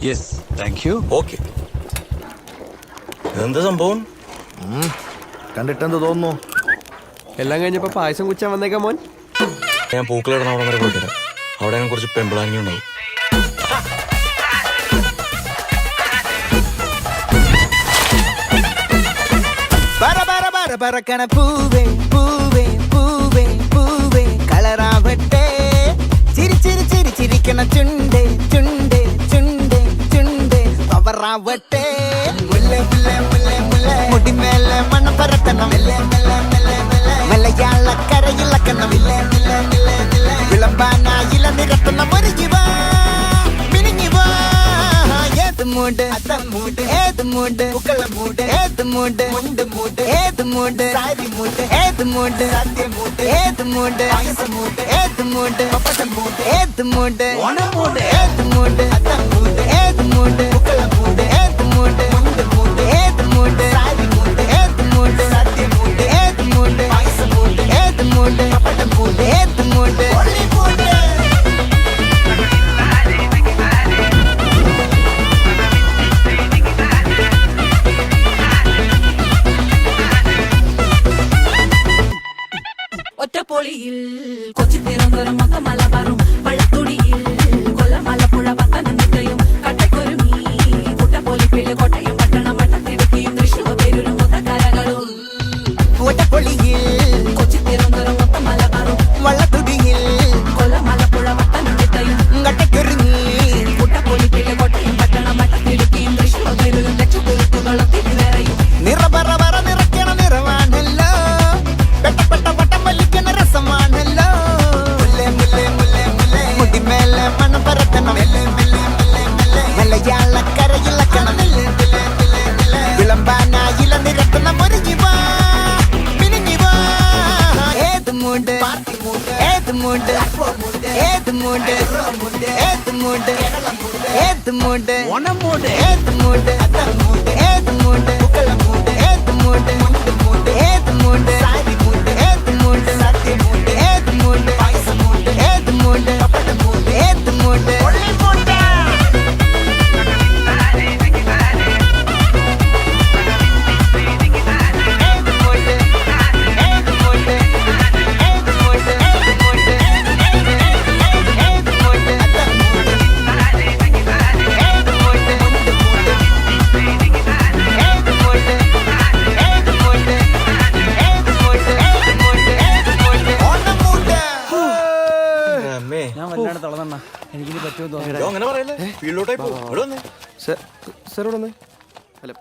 Yes thank you. Okay. എന്താ സംഭവം? കണ്ടിട്ടെന്ത് തോന്നുന്നു? എല്ലാം കഴിഞ്ഞപ്പോ പായസം കുച്ചാൻ വന്നേക്കാം മോൻ. ഞാൻ പൂക്കളിടണം അവിടെ വരെ പോയിട്ട് അവിടെ ഞാൻ കുറച്ച് പെമ്പിളാങ്ങി ഉണ്ടാവും. പറക്കണ പൂവേ പൂവേ പൂവേ പൂവേ കളറാവട്ടെ ചിരി ചിരി ചിരി ചിരിക്കണ ചുണ്ടേ ചുണ്ടേ ചുണ്ടേ ചുണ്ടേ പവറാവട്ടെ മുല്ലേ മുല്ലേ മുല്ലേ മുല്ലേ മുടിമേലെ മണം പരത്തണം മലയാളക്കരയിളക്കണം വിളമ്പാനായില നിരത്തണം ഒരു ജീവ മിനിഞ്ഞിവാ ഏത് മൂട് മൂട് ഏത് മൂട് പൂക്കള മൂട് ഏത് മൂട് മുണ്ട് മൂട് ഏത് മൂട് സാരി മൂട് ഏത് മൂട് സദ്യ മൂട് ഏത് മൂട് പായസം മൂട് ഏത് മൂട് പപ്പടം മൂട് ഏത് മൂട് ഓണം മൂട് ഏത് മൂട് മൂട് ഏത് മൂട് പൂക്കള മൂട് ഏത് മൂട് മുണ്ട് മൂട് ഏത് മൂട് സാരി മൂട് ഏത് മൂട് സദ്യ മൂട് ഏത് മൂട് പായസം മൂട് ഏത് മൂട് പപ്പടം മൂട് ഏത് മൂട് ഒറ്റപ്പൊളിയിൽ കൊച്ചി തിരുവനന്തപുരം മൊത്തം മലബാറും വള്ളത്തുടിയിൽ കൊല്ലം ആലപ്പുഴ പത്തനംതിട്ടയും കട്ടക്കൊരുമി കുട്ടപ്പൊലിപ്പിള്ളി കോട്ടയം പട്ടണം വട്ടത്തിടുക്കിയും തൃശ്ശൂർ പേരൂരും മൊത്തക്കരകളും ഒറ്റപ്പൊളിയിൽ കൊച്ചി തിരുവനന്തപുരം മൊത്തം മലബാറും വള്ളത്തുടിയിൽ കൊല്ലം ആലപ്പുഴ പത്തനംതിട്ടയും കട്ടക്കൊരുങ്ങി കുട്ടപ്പൊലിപ്പിള്ളി കോട്ടയം പട്ടണം വട്ടത്തിടുക്കിയും തൃശ്ശൂർ പേരൂരും ലക്ഷത്തുരുത്തുകളും തിരുവേറയും നിറപറ നിറയ്ക്കണ നിറവാണല്ലോ പെട്ടപ്പെട്ട വട്ടം വലിക്കണ രസമാണല്ലോ മുല്ലേ മുല്ലേ മുല്ലേ മുല്ലേ മുടിമേലെ മണം പരത്തണം മലയാളക്കരയിളക്കണം വിളമ്പാനായില നിരത്തണം ഒരു ജീവ മിനിഞ്ഞിവാ ഏത് മൂട് ഏത് മൂട് ഏത് മൂട് ഏത് മൂട് ഏത് മൂട് ഓണം മൂട് ഏത് മൂട് ഏത് മൂട് പൂക്കള മൂട് ഏത് മൂട് മുണ്ട് മൂട് ഏത് മൂട് സാരി മൂട് ഏത് മൂട് സദ്യ മൂട് ഏത് മൂട് പായസം മൂട് ഏത് മൂട് പപ്പടം മൂട് ഏത് മൂട് ഞാൻ വല്ലാണ്ട് തളർന്ന എനിക്കിനി പറ്റുമെന്ന് തോന്നുന്നു. അങ്ങനെ പറയല്ലേ, ഫീൽഡിലോട്ടായി പോകും. സാർ ഇവിടെ വന്നേ. അല്ല